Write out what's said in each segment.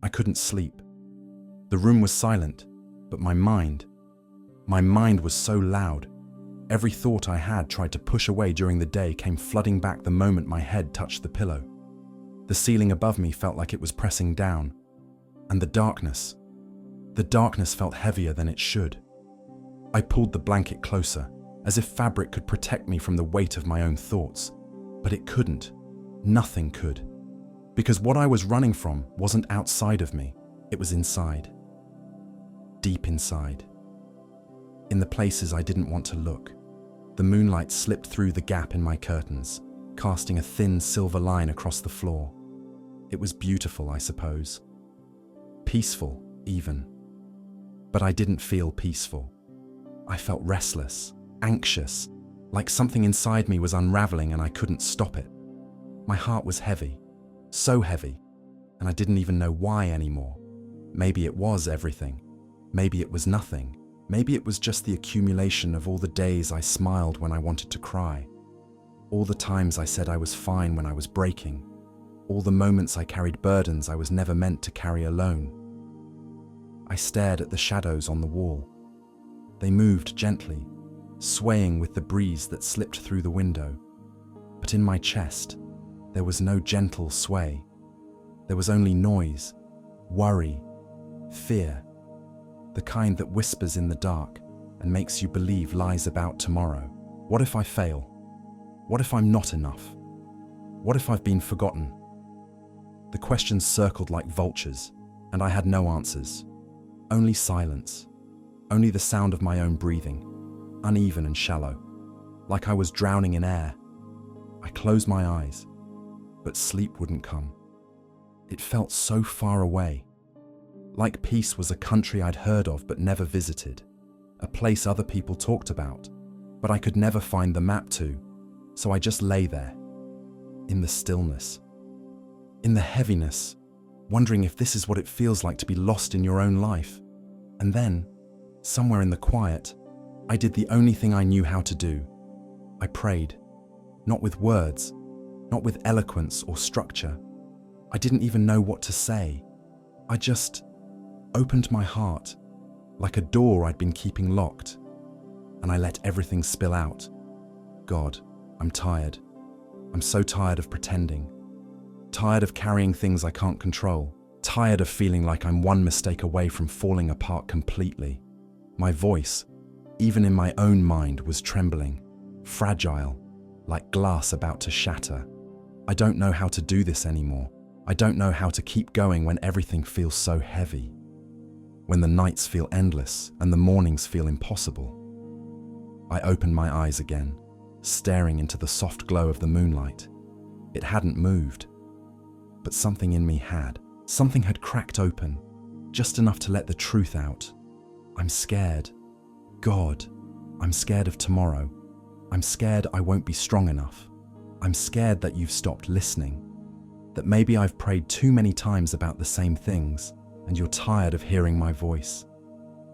I couldn't sleep. The room was silent, but my mind was so loud. Every thought I had tried to push away during the day came flooding back the moment my head touched the pillow. The ceiling above me felt like it was pressing down, and the darkness felt heavier than it should. I pulled the blanket closer, as if fabric could protect me from the weight of my own thoughts, but it couldn't. Nothing could. Because what I was running from wasn't outside of me, it was inside. Deep inside. In the places I didn't want to look. The moonlight slipped through the gap in my curtains, casting a thin silver line across the floor. It was beautiful, I suppose. Peaceful, even. But I didn't feel peaceful. I felt restless, anxious, like something inside me was unraveling and I couldn't stop it. My heart was heavy, so heavy, and I didn't even know why anymore. Maybe it was everything. Maybe it was nothing. Maybe it was just the accumulation of all the days I smiled when I wanted to cry. All the times I said I was fine when I was breaking. All the moments I carried burdens I was never meant to carry alone. I stared at the shadows on the wall. They moved gently, swaying with the breeze that slipped through the window. But in my chest, there was no gentle sway. There was only noise, worry, fear. The kind that whispers in the dark and makes you believe lies about tomorrow. What if I fail? What if I'm not enough? What if I've been forgotten? The questions circled like vultures, and I had no answers. Only silence. Only the sound of my own breathing, uneven and shallow, like I was drowning in air. I closed my eyes, but sleep wouldn't come. It felt so far away. Like peace was a country I'd heard of but never visited, a place other people talked about, but I could never find the map to, so I just lay there, in the stillness, in the heaviness, wondering if this is what it feels like to be lost in your own life. And then, somewhere in the quiet, I did the only thing I knew how to do. I prayed, not with words, not with eloquence or structure. I didn't even know what to say. I just opened my heart, like a door I'd been keeping locked, and I let everything spill out. God, I'm tired. I'm so tired of pretending. Tired of carrying things I can't control. Tired of feeling like I'm one mistake away from falling apart completely. My voice, even in my own mind, was trembling, fragile, like glass about to shatter. I don't know how to do this anymore. I don't know how to keep going when everything feels so heavy. When the nights feel endless and the mornings feel impossible. I opened my eyes again, staring into the soft glow of the moonlight. It hadn't moved, but something in me had. Something had cracked open, just enough to let the truth out. I'm scared. God, I'm scared of tomorrow. I'm scared I won't be strong enough. I'm scared that you've stopped listening. That maybe I've prayed too many times about the same things, and you're tired of hearing my voice.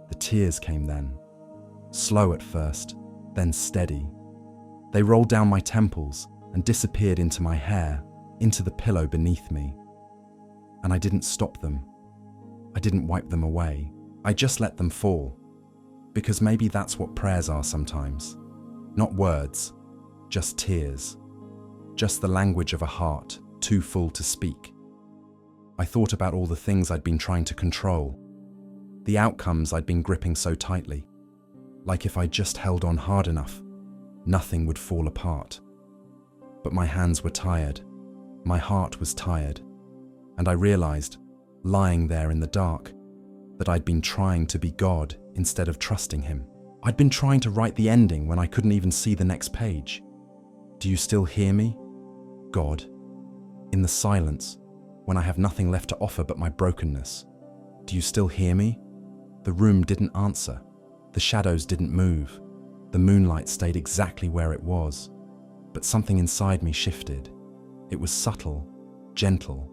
The tears came then, slow at first, then steady. They rolled down my temples and disappeared into my hair, into the pillow beneath me. And I didn't stop them. I didn't wipe them away. I just let them fall. Because maybe that's what prayers are sometimes. Not words, just tears. Just the language of a heart, too full to speak. I thought about all the things I'd been trying to control. The outcomes I'd been gripping so tightly. Like if I just held on hard enough, nothing would fall apart. But my hands were tired. My heart was tired. And I realized, lying there in the dark, that I'd been trying to be God instead of trusting him. I'd been trying to write the ending when I couldn't even see the next page. Do you still hear me, God? In the silence, when I have nothing left to offer but my brokenness. Do you still hear me? The room didn't answer. The shadows didn't move. The moonlight stayed exactly where it was. But something inside me shifted. It was subtle, gentle,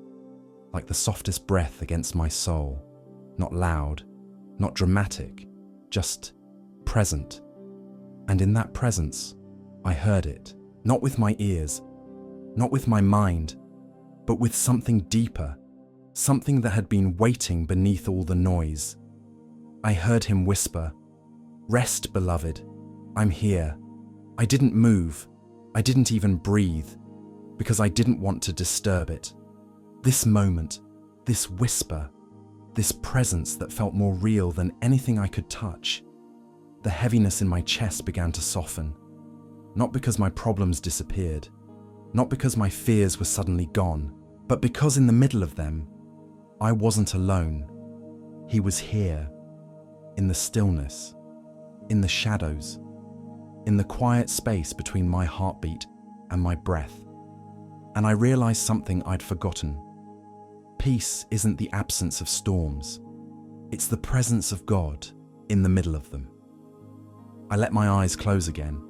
like the softest breath against my soul. Not loud, not dramatic, just present. And in that presence, I heard it, not with my ears, not with my mind, but with something deeper, something that had been waiting beneath all the noise. I heard him whisper, "Rest, beloved. I'm here." I didn't move. I didn't even breathe, because I didn't want to disturb it. This moment, this whisper, this presence that felt more real than anything I could touch. The heaviness in my chest began to soften, not because my problems disappeared, not because my fears were suddenly gone, but because in the middle of them, I wasn't alone. He was here, in the stillness, in the shadows, in the quiet space between my heartbeat and my breath. And I realized something I'd forgotten. Peace isn't the absence of storms. It's the presence of God in the middle of them. I let my eyes close again,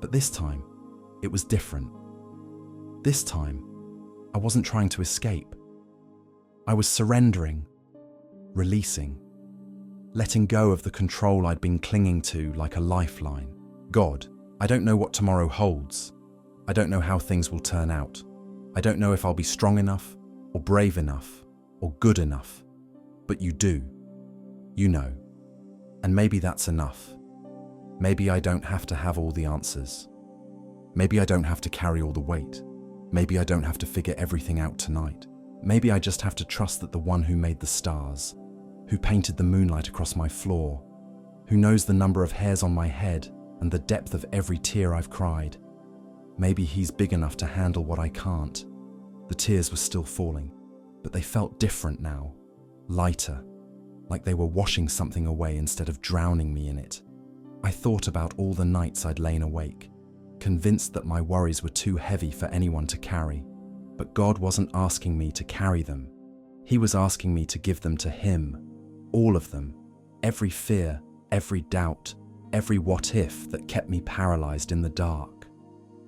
but this time it was different. This time I wasn't trying to escape. I was surrendering, releasing, letting go of the control I'd been clinging to like a lifeline. God, I don't know what tomorrow holds. I don't know how things will turn out. I don't know if I'll be strong enough, or brave enough, or good enough. But you do. You know. And maybe that's enough. Maybe I don't have to have all the answers. Maybe I don't have to carry all the weight. Maybe I don't have to figure everything out tonight. Maybe I just have to trust that the one who made the stars, who painted the moonlight across my floor, who knows the number of hairs on my head and the depth of every tear I've cried, maybe he's big enough to handle what I can't. The tears were still falling, but they felt different now, lighter, like they were washing something away instead of drowning me in it. I thought about all the nights I'd lain awake, convinced that my worries were too heavy for anyone to carry. But God wasn't asking me to carry them. He was asking me to give them to Him, all of them, every fear, every doubt, every what if that kept me paralyzed in the dark.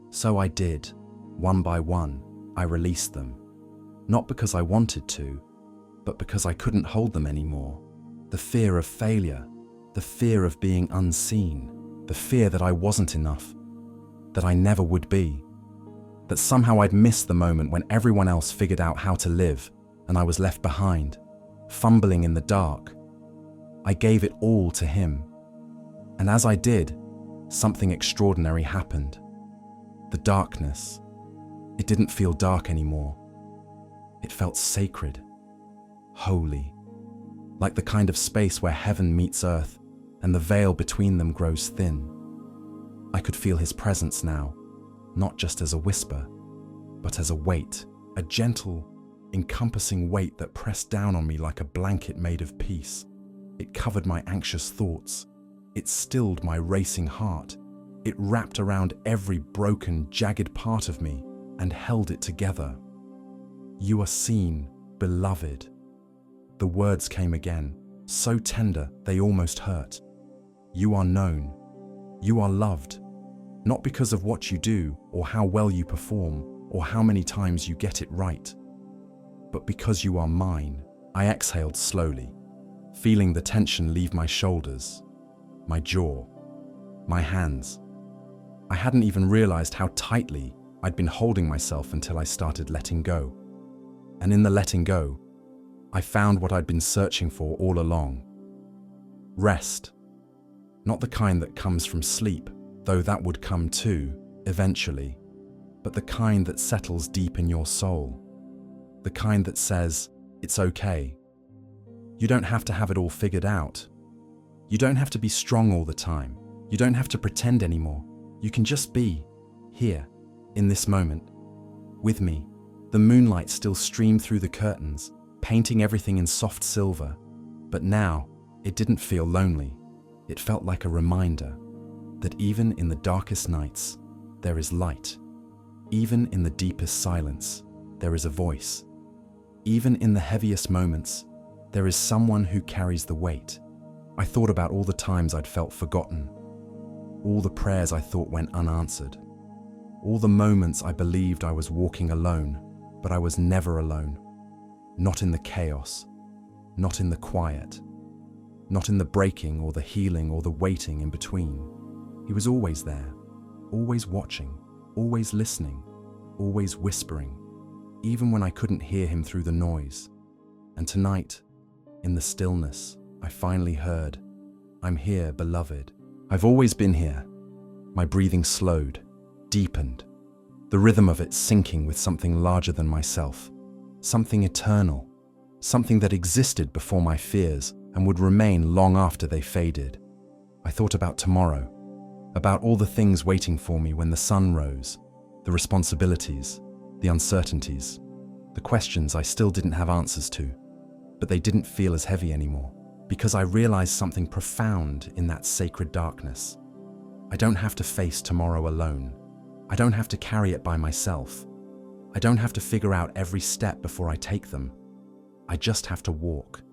So I did. One by one, I released them. Not because I wanted to, but because I couldn't hold them anymore. The fear of failure, the fear of being unseen, the fear that I wasn't enough, that I never would be, that somehow I'd miss the moment when everyone else figured out how to live and I was left behind, fumbling in the dark. I gave it all to Him. And as I did, something extraordinary happened. The darkness. It didn't feel dark anymore. It felt sacred, holy, like the kind of space where heaven meets earth and the veil between them grows thin. I could feel His presence now, not just as a whisper, but as a weight, a gentle, encompassing weight that pressed down on me like a blanket made of peace. It covered my anxious thoughts. It stilled my racing heart. It wrapped around every broken, jagged part of me and held it together. You are seen, beloved. The words came again, so tender they almost hurt. You are known. You are loved. Not because of what you do or how well you perform or how many times you get it right, but because you are mine. I exhaled slowly, feeling the tension leave my shoulders, my jaw, my hands. I hadn't even realized how tightly I'd been holding myself until I started letting go. And in the letting go, I found what I'd been searching for all along. Rest. Not the kind that comes from sleep, though that would come too, eventually, but the kind that settles deep in your soul. The kind that says, it's okay. You don't have to have it all figured out. You don't have to be strong all the time. You don't have to pretend anymore. You can just be here, in this moment, with me. The moonlight still streamed through the curtains, painting everything in soft silver. But now, it didn't feel lonely. It felt like a reminder that even in the darkest nights, there is light. Even in the deepest silence, there is a voice. Even in the heaviest moments, there is someone who carries the weight. I thought about all the times I'd felt forgotten, all the prayers I thought went unanswered, all the moments I believed I was walking alone, but I was never alone. Not in the chaos, not in the quiet, not in the breaking or the healing or the waiting in between. He was always there, always watching, always listening, always whispering, even when I couldn't hear Him through the noise. And tonight, in the stillness, I finally heard, "I'm here, beloved." I've always been here. My breathing slowed, deepened, the rhythm of it sinking with something larger than myself, something eternal, something that existed before my fears and would remain long after they faded. I thought about tomorrow, about all the things waiting for me when the sun rose, the responsibilities, the uncertainties, the questions I still didn't have answers to, but they didn't feel as heavy anymore, because I realized something profound in that sacred darkness. I don't have to face tomorrow alone. I don't have to carry it by myself. I don't have to figure out every step before I take them. I just have to walk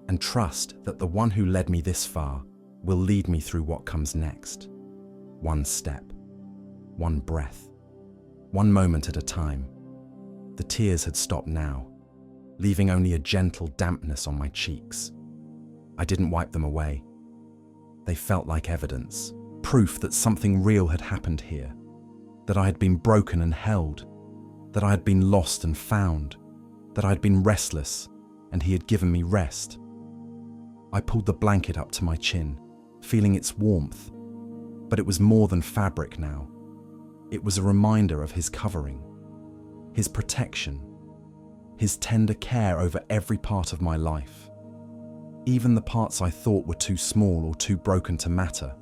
and trust that the one who led me this far will lead me through what comes next. One step, one breath, one moment at a time. The tears had stopped now, leaving only a gentle dampness on my cheeks. I didn't wipe them away. They felt like evidence, proof that something real had happened here, that I had been broken and held, that I had been lost and found, that I had been restless and he had given me rest. I pulled the blanket up to my chin, feeling its warmth, but it was more than fabric now. It was a reminder of his covering, his protection, his tender care over every part of my life. Even the parts I thought were too small or too broken to matter.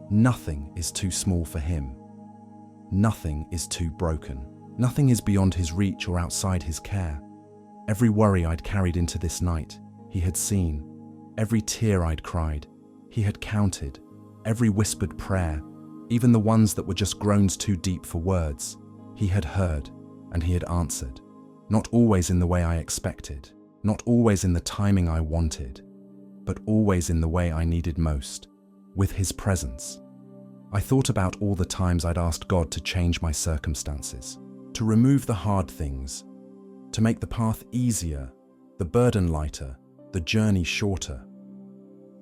Nothing is too small for him. Nothing is too broken. Nothing is beyond his reach or outside his care. Every worry I'd carried into this night, he had seen. Every tear I'd cried, he had counted. Every whispered prayer, even the ones that were just groans too deep for words, he had heard and he had answered. Not always in the way I expected, not always in the timing I wanted, but always in the way I needed most, with his presence. I thought about all the times I'd asked God to change my circumstances, to remove the hard things, to make the path easier, the burden lighter, the journey shorter.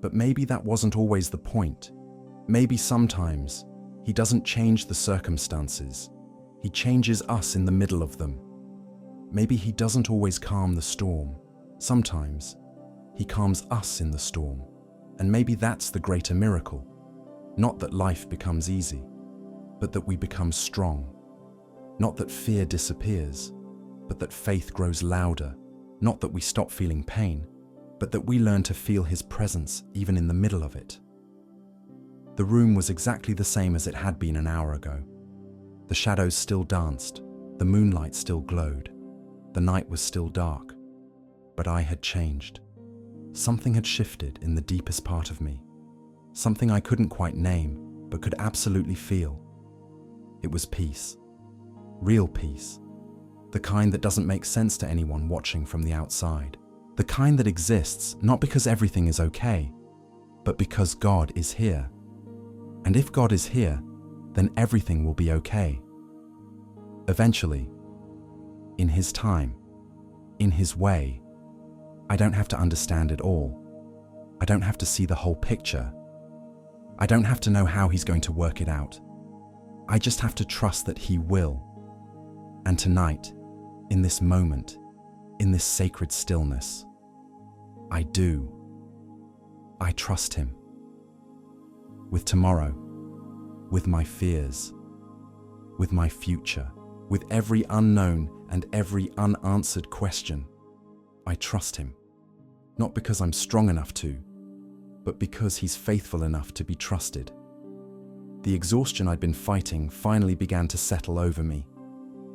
But maybe that wasn't always the point. Maybe sometimes he doesn't change the circumstances, he changes us in the middle of them. Maybe he doesn't always calm the storm. Sometimes he calms us in the storm. And maybe that's the greater miracle. Not that life becomes easy, but that we become strong. Not that fear disappears, but that faith grows louder. Not that we stop feeling pain, but that we learn to feel his presence even in the middle of it. The room was exactly the same as it had been an hour ago. The shadows still danced, the moonlight still glowed, the night was still dark, but I had changed. Something had shifted in the deepest part of me, something I couldn't quite name, but could absolutely feel. It was peace, real peace, the kind that doesn't make sense to anyone watching from the outside, the kind that exists not because everything is okay, but because God is here. And if God is here, then everything will be okay. Eventually, in his time, in his way. I don't have to understand it all. I don't have to see the whole picture. I don't have to know how he's going to work it out. I just have to trust that he will. And tonight, in this moment, in this sacred stillness, I do. I trust him. With tomorrow, with my fears, with my future, with every unknown and every unanswered question, I trust him. Not because I'm strong enough to, but because he's faithful enough to be trusted. The exhaustion I'd been fighting finally began to settle over me,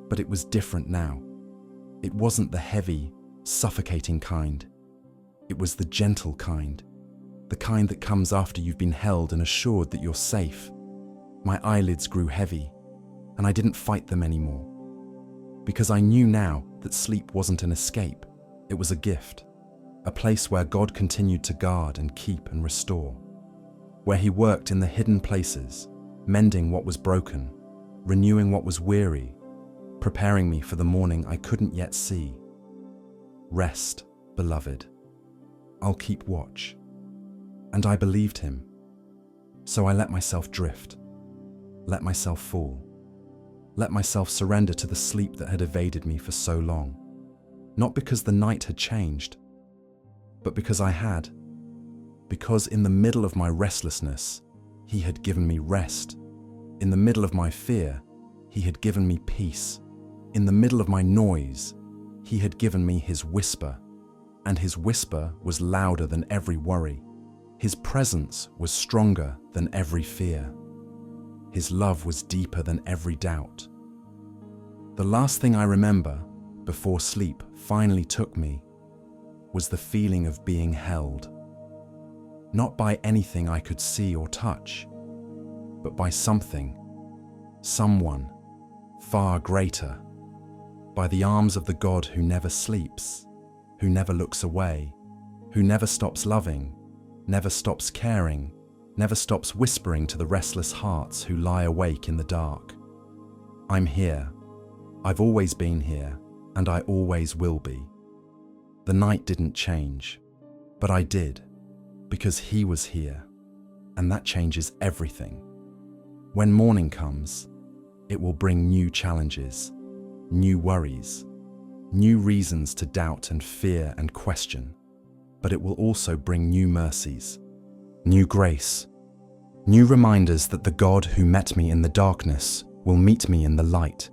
but it was different now. It wasn't the heavy, suffocating kind. It was the gentle kind, the kind that comes after you've been held and assured that you're safe. My eyelids grew heavy, and I didn't fight them anymore, because I knew now that sleep wasn't an escape, it was a gift, a place where God continued to guard and keep and restore, where he worked in the hidden places, mending what was broken, renewing what was weary, preparing me for the morning I couldn't yet see. Rest, beloved. I'll keep watch. And I believed him. So I let myself drift, let myself fall, let myself surrender to the sleep that had evaded me for so long. not because the night had changed, but because I had. Because in the middle of my restlessness, he had given me rest. In the middle of my fear, he had given me peace. In the middle of my noise, he had given me his whisper. And his whisper was louder than every worry. His presence was stronger than every fear. His love was deeper than every doubt. The last thing I remember before sleep finally took me was the feeling of being held. Not by anything I could see or touch, but by something, someone far greater, by the arms of the God who never sleeps, who never looks away, who never stops loving, never stops caring, never stops whispering to the restless hearts who lie awake in the dark. I'm here. I've always been here, and I always will be. The night didn't change, but I did, because he was here, and that changes everything. When morning comes, it will bring new challenges, new worries, new reasons to doubt and fear and question, but it will also bring new mercies, new grace, new reminders that the God who met me in the darkness will meet me in the light,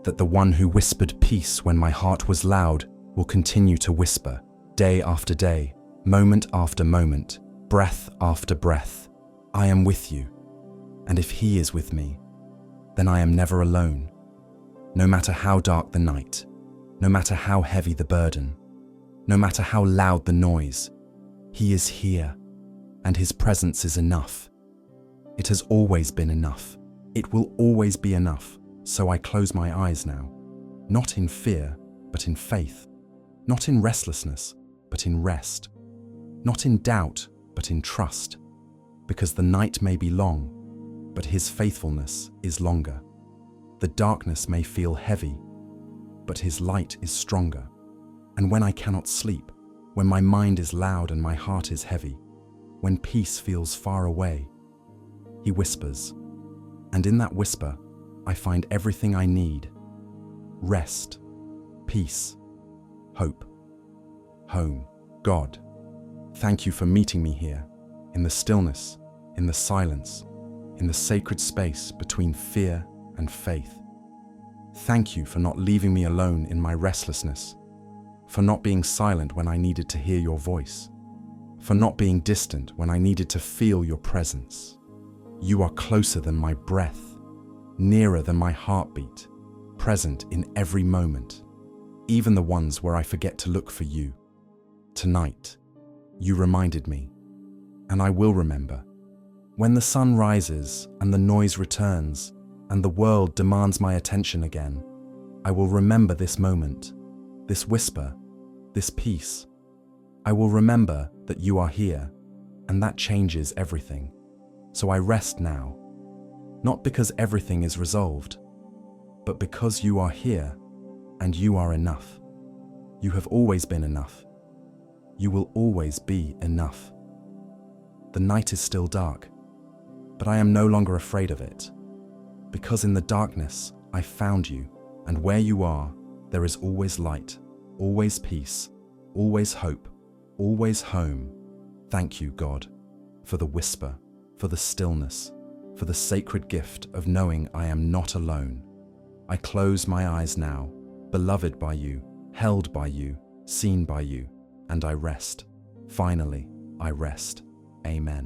that the one who whispered peace when my heart was loud will continue to whisper, day after day, moment after moment, breath after breath. I am with you, and if he is with me, then I am never alone. No matter how dark the night, no matter how heavy the burden, no matter how loud the noise, he is here, and his presence is enough. It has always been enough. It will always be enough. So I close my eyes now, not in fear, but in faith, not in restlessness, but in rest, not in doubt, but in trust, because the night may be long, but his faithfulness is longer. The darkness may feel heavy, but his light is stronger. And when I cannot sleep, when my mind is loud and my heart is heavy, when peace feels far away, he whispers, and in that whisper, I find everything I need: rest, peace, hope, home. God, thank you for meeting me here, in the stillness, in the silence, in the sacred space between fear and faith. Thank you for not leaving me alone in my restlessness, for not being silent when I needed to hear your voice, for not being distant when I needed to feel your presence. You are closer than my breath, nearer than my heartbeat, present in every moment, even the ones where I forget to look for you. Tonight, you reminded me, and I will remember. When the sun rises and the noise returns and the world demands my attention again, I will remember this moment, this whisper, this peace. I will remember that you are here, and that changes everything. So I rest now, not because everything is resolved, but because you are here and you are enough. You have always been enough. You will always be enough. The night is still dark, but I am no longer afraid of it, because in the darkness I found you, and where you are, there is always light, always peace, always hope, always home. Thank you, God, for the whisper, for the stillness, for the sacred gift of knowing I am not alone. I close my eyes now, beloved by you, held by you, seen by you, and I rest. Finally, I rest. Amen.